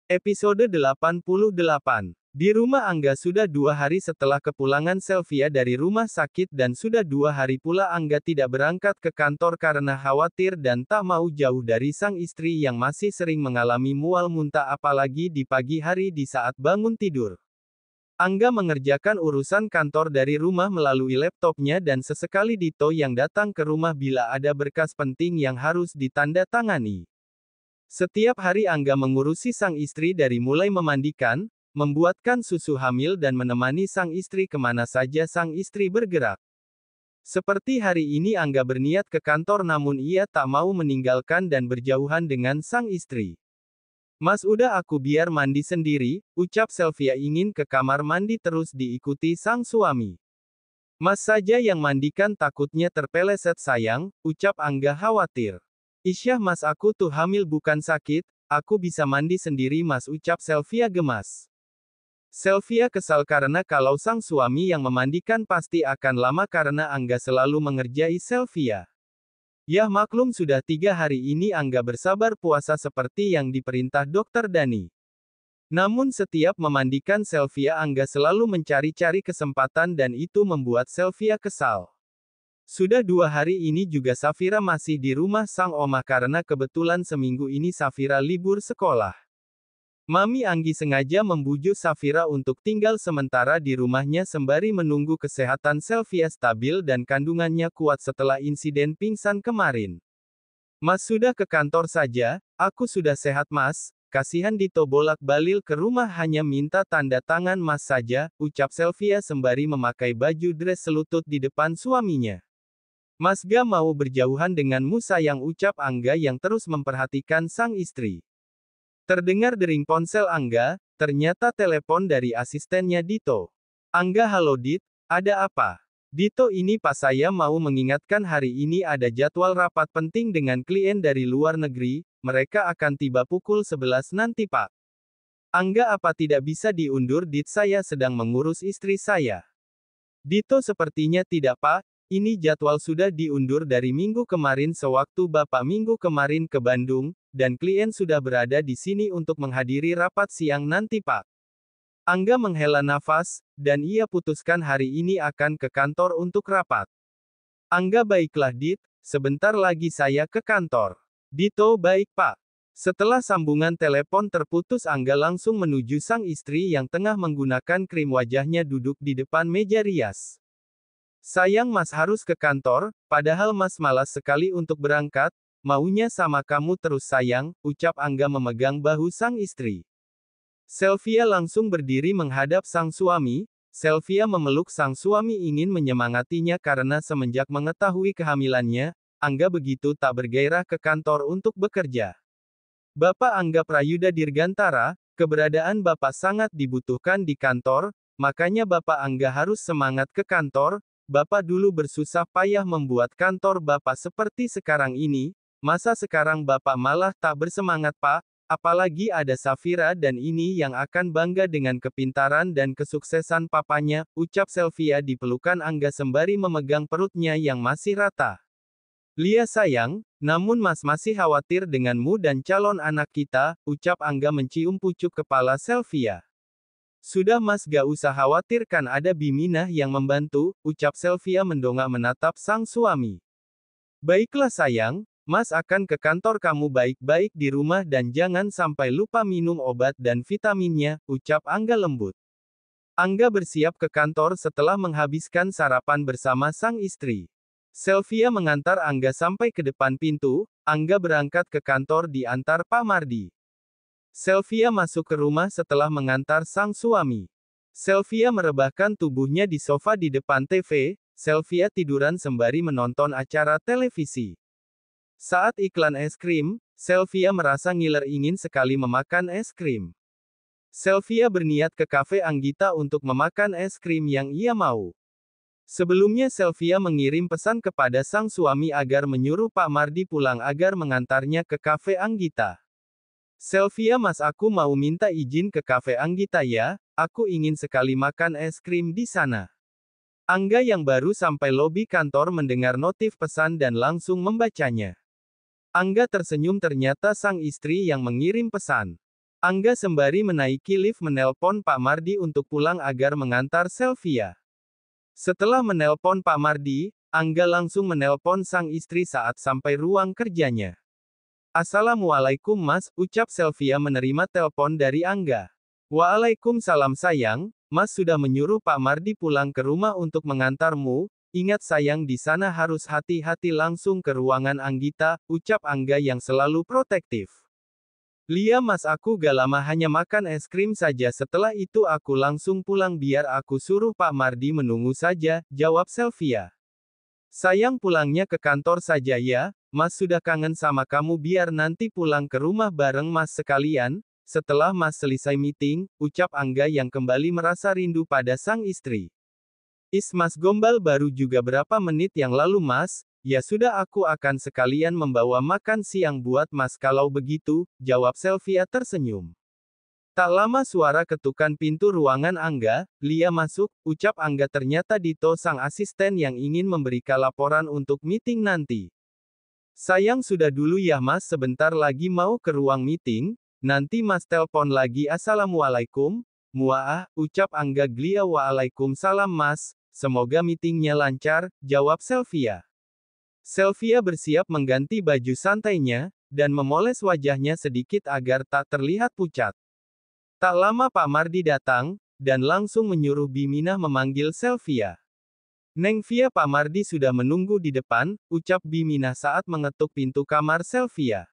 Episode 88. Di rumah Angga sudah 2 hari setelah kepulangan Sylvia dari rumah sakit dan sudah 2 hari pula Angga tidak berangkat ke kantor karena khawatir dan tak mau jauh dari sang istri yang masih sering mengalami mual muntah apalagi di pagi hari di saat bangun tidur. Angga mengerjakan urusan kantor dari rumah melalui laptopnya dan sesekali Dito yang datang ke rumah bila ada berkas penting yang harus ditandatangani. Setiap hari Angga mengurusi sang istri dari mulai memandikan, membuatkan susu hamil dan menemani sang istri kemana saja sang istri bergerak. Seperti hari ini Angga berniat ke kantor namun ia tak mau meninggalkan dan berjauhan dengan sang istri. "Mas udah aku biar mandi sendiri," ucap Sylvia ingin ke kamar mandi terus diikuti sang suami. "Mas saja yang mandikan takutnya terpeleset sayang," ucap Angga khawatir. "Isyah mas aku tuh hamil bukan sakit, aku bisa mandi sendiri mas," ucap Sylvia gemas. Sylvia kesal karena kalau sang suami yang memandikan pasti akan lama karena Angga selalu mengerjai Sylvia. "Yah maklum sudah 3 hari ini Angga bersabar puasa seperti yang diperintah dokter Dani." Namun setiap memandikan Sylvia Angga selalu mencari-cari kesempatan dan itu membuat Sylvia kesal. Sudah 2 hari ini juga Safira masih di rumah sang oma karena kebetulan seminggu ini Safira libur sekolah. Mami Anggi sengaja membujuk Safira untuk tinggal sementara di rumahnya sembari menunggu kesehatan Sylvia stabil dan kandungannya kuat setelah insiden pingsan kemarin. "Mas sudah ke kantor saja, aku sudah sehat mas, kasihan Dito bolak-balik ke rumah hanya minta tanda tangan mas saja," ucap Sylvia sembari memakai baju dress selutut di depan suaminya. "Mas gak mau berjauhan denganmu sayang," ucap Angga yang terus memperhatikan sang istri. Terdengar dering ponsel Angga, ternyata telepon dari asistennya Dito. "Angga halo Dit, ada apa?" "Dito ini pas saya mau mengingatkan hari ini ada jadwal rapat penting dengan klien dari luar negeri, mereka akan tiba pukul 11 nanti Pak." "Angga apa tidak bisa diundur Dit saya sedang mengurus istri saya." "Dito sepertinya tidak Pak. Ini jadwal sudah diundur dari minggu kemarin sewaktu Bapak minggu kemarin ke Bandung, dan klien sudah berada di sini untuk menghadiri rapat siang nanti Pak." Angga menghela nafas, dan ia putuskan hari ini akan ke kantor untuk rapat. "Angga baiklah Dit, sebentar lagi saya ke kantor." "Dito baik Pak." Setelah sambungan telepon terputus Angga langsung menuju sang istri yang tengah menggunakan krim wajahnya duduk di depan meja rias. "Sayang mas harus ke kantor, padahal mas malas sekali untuk berangkat, maunya sama kamu terus sayang," ucap Angga memegang bahu sang istri. Sylvia langsung berdiri menghadap sang suami. Sylvia memeluk sang suami ingin menyemangatinya karena semenjak mengetahui kehamilannya, Angga begitu tak bergairah ke kantor untuk bekerja. Bapak Angga Prayuda Dirgantara, keberadaan Bapak sangat dibutuhkan di kantor, makanya Bapak Angga harus semangat ke kantor. Bapak dulu bersusah payah membuat kantor Bapak seperti sekarang ini, masa sekarang Bapak malah tak bersemangat Pak? Apalagi ada Safira dan ini yang akan bangga dengan kepintaran dan kesuksesan papanya, ucap Sylvia di pelukan Angga sembari memegang perutnya yang masih rata. "Lia sayang, namun mas masih khawatir denganmu dan calon anak kita," ucap Angga mencium pucuk kepala Sylvia. "Sudah mas gak usah khawatir kan ada Biminah yang membantu," ucap Sylvia mendongak menatap sang suami. "Baiklah sayang, mas akan ke kantor kamu baik-baik di rumah dan jangan sampai lupa minum obat dan vitaminnya," ucap Angga lembut. Angga bersiap ke kantor setelah menghabiskan sarapan bersama sang istri. Sylvia mengantar Angga sampai ke depan pintu. Angga berangkat ke kantor diantar Pak Mardi. Sylvia masuk ke rumah setelah mengantar sang suami. Sylvia merebahkan tubuhnya di sofa di depan TV. Sylvia tiduran sembari menonton acara televisi. Saat iklan es krim, Sylvia merasa ngiler ingin sekali memakan es krim. Sylvia berniat ke kafe Anggita untuk memakan es krim yang ia mau. Sebelumnya Sylvia mengirim pesan kepada sang suami agar menyuruh Pak Mardi pulang agar mengantarnya ke kafe Anggita. "Sylvia mas aku mau minta izin ke kafe Anggita ya, aku ingin sekali makan es krim di sana." Angga yang baru sampai lobi kantor mendengar notif pesan dan langsung membacanya. Angga tersenyum ternyata sang istri yang mengirim pesan. Angga sembari menaiki lift menelpon Pak Mardi untuk pulang agar mengantar Sylvia. Setelah menelpon Pak Mardi, Angga langsung menelpon sang istri saat sampai ruang kerjanya. "Assalamualaikum Mas," ucap Sylvia menerima telepon dari Angga. "Waalaikumsalam sayang, Mas sudah menyuruh Pak Mardi pulang ke rumah untuk mengantarmu. Ingat sayang, di sana harus hati-hati." "Langsung ke ruangan Anggita," ucap Angga yang selalu protektif. "Lia Mas, aku gak lama, hanya makan es krim saja, setelah itu aku langsung pulang." "Biar aku suruh Pak Mardi menunggu saja," jawab Sylvia. "Sayang, pulangnya ke kantor saja ya, Mas sudah kangen sama kamu, biar nanti pulang ke rumah bareng Mas sekalian." "Setelah Mas selesai meeting," ucap Angga yang kembali merasa rindu pada sang istri. Mas Gombal, baru juga berapa menit yang lalu Mas." "Ya sudah, aku akan sekalian membawa makan siang buat Mas kalau begitu," jawab Sylvia tersenyum. Tak lama suara ketukan pintu ruangan Angga. "Lia masuk," ucap Angga. Ternyata Dito, sang asisten yang ingin memberikan laporan untuk meeting nanti. "Sayang, sudah dulu ya Mas, sebentar lagi mau ke ruang meeting, nanti Mas telepon lagi." "Assalamualaikum, Muaah," ucap Angga gelia. "Waalaikumsalam Mas, semoga meetingnya lancar," jawab Sylvia. Sylvia bersiap mengganti baju santainya, dan memoles wajahnya sedikit agar tak terlihat pucat. Tak lama Pak Mardi datang, dan langsung menyuruh Biminah memanggil Sylvia. "Neng Via, Pak Mardi sudah menunggu di depan," ucap Biminah saat mengetuk pintu kamar Sylvia.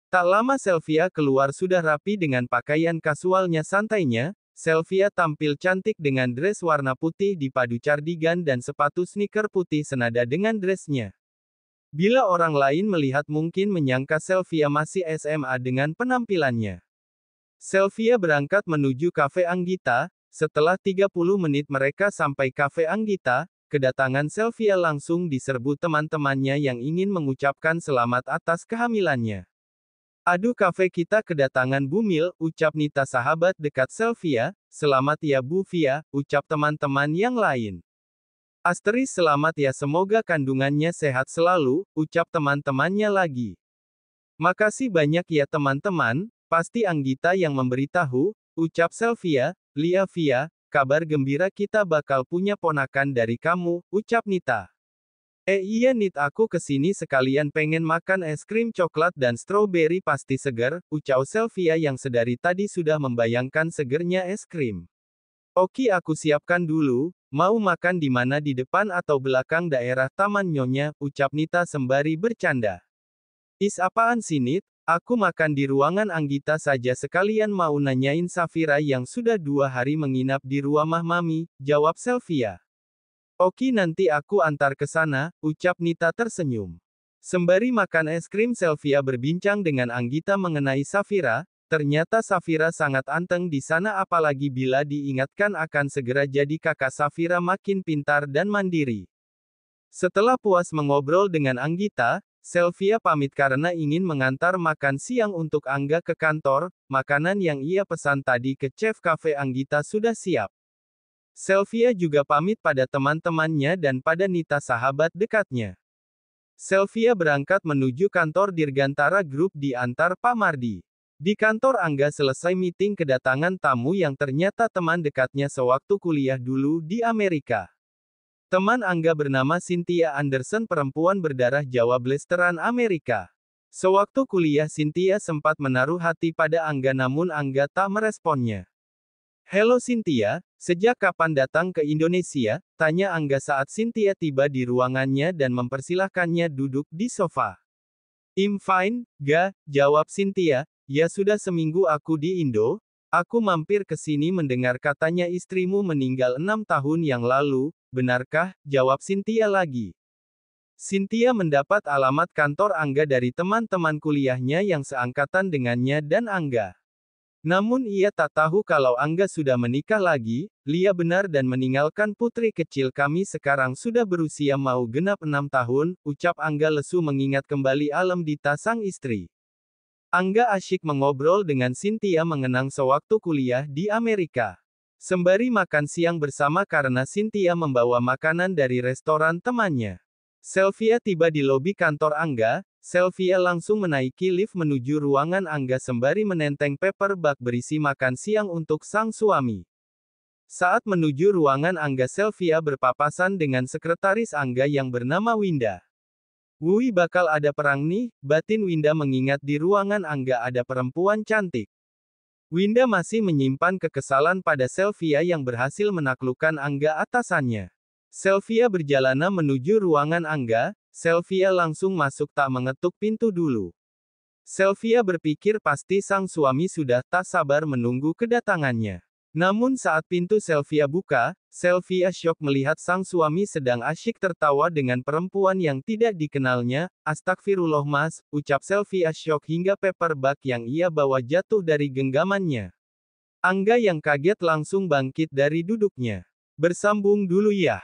Tak lama Sylvia keluar sudah rapi dengan pakaian kasualnya santainya. Sylvia tampil cantik dengan dress warna putih dipadu cardigan dan sepatu sneaker putih senada dengan dressnya. Bila orang lain melihat mungkin menyangka Sylvia masih SMA dengan penampilannya. Sylvia berangkat menuju Cafe Anggita. Setelah 30 menit mereka sampai Cafe Anggita, kedatangan Sylvia langsung diserbu teman-temannya yang ingin mengucapkan selamat atas kehamilannya. "Aduh, kafe kita kedatangan Bumil," ucap Nita sahabat dekat Sylvia. "Selamat ya Bu Via," ucap teman-teman yang lain. "Selamat ya, semoga kandungannya sehat selalu," ucap teman-temannya lagi. "Makasih banyak ya teman-teman, pasti Anggita yang memberitahu," ucap Sylvia. "Lia Via, kabar gembira, kita bakal punya ponakan dari kamu," ucap Nita. Iya Nit, aku kesini sekalian pengen makan es krim coklat dan stroberi pasti seger," ucap Sylvia yang sedari tadi sudah membayangkan segernya es krim. "Oke, aku siapkan dulu, mau makan di mana, di depan atau belakang daerah Taman Nyonya," ucap Nita sembari bercanda. Apaan sih Nit? Aku makan di ruangan Anggita saja, sekalian mau nanyain Safira yang sudah 2 hari menginap di rumah Mami, jawab Sylvia. "Oke, nanti aku antar ke sana," ucap Nita tersenyum. Sembari makan es krim Sylvia berbincang dengan Anggita mengenai Safira. Ternyata Safira sangat anteng di sana, apalagi bila diingatkan akan segera jadi kakak. Safira makin pintar dan mandiri. Setelah puas mengobrol dengan Anggita, Sylvia pamit karena ingin mengantar makan siang untuk Angga ke kantor. Makanan yang ia pesan tadi ke chef cafe Anggita sudah siap. Sylvia juga pamit pada teman-temannya dan pada Nita sahabat dekatnya. Sylvia berangkat menuju kantor Dirgantara Group diantar Pak Mardi. Di kantor Angga selesai meeting kedatangan tamu yang ternyata teman dekatnya sewaktu kuliah dulu di Amerika. Teman Angga bernama Cynthia Anderson, perempuan berdarah Jawa blasteran Amerika. Sewaktu kuliah Cynthia sempat menaruh hati pada Angga, namun Angga tak meresponnya. "Halo Cynthia, sejak kapan datang ke Indonesia?" tanya Angga saat Cynthia tiba di ruangannya dan mempersilahkannya duduk di sofa. "I'm fine, Ga," jawab Cynthia. "Ya sudah seminggu aku di Indo. Aku mampir ke sini mendengar katanya istrimu meninggal 6 tahun yang lalu, benarkah?" jawab Cynthia lagi. Cynthia mendapat alamat kantor Angga dari teman-teman kuliahnya yang seangkatan dengannya dan Angga. Namun ia tak tahu kalau Angga sudah menikah lagi. "Lia benar dan meninggalkan putri kecil kami sekarang sudah berusia mau genap 6 tahun, ucap Angga lesu mengingat kembali alam Dita sang istri. Angga asyik mengobrol dengan Cynthia mengenang sewaktu kuliah di Amerika. Sembari makan siang bersama karena Cynthia membawa makanan dari restoran temannya. Sylvia tiba di lobi kantor Angga. Sylvia langsung menaiki lift menuju ruangan Angga sembari menenteng paper bag berisi makan siang untuk sang suami. Saat menuju ruangan Angga, Sylvia berpapasan dengan sekretaris Angga yang bernama Winda. "Wui, bakal ada perang nih," batin Winda mengingat di ruangan Angga ada perempuan cantik. Winda masih menyimpan kekesalan pada Sylvia yang berhasil menaklukkan Angga atasannya. Sylvia berjalan menuju ruangan Angga. Sylvia langsung masuk tak mengetuk pintu dulu. Sylvia berpikir pasti sang suami sudah tak sabar menunggu kedatangannya. Namun saat pintu Sylvia buka, Sylvia syok melihat sang suami sedang asyik tertawa dengan perempuan yang tidak dikenalnya. "Astagfirullah mas," ucap Sylvia syok hingga paper bag yang ia bawa jatuh dari genggamannya. Angga yang kaget langsung bangkit dari duduknya. "Bersambung dulu ya."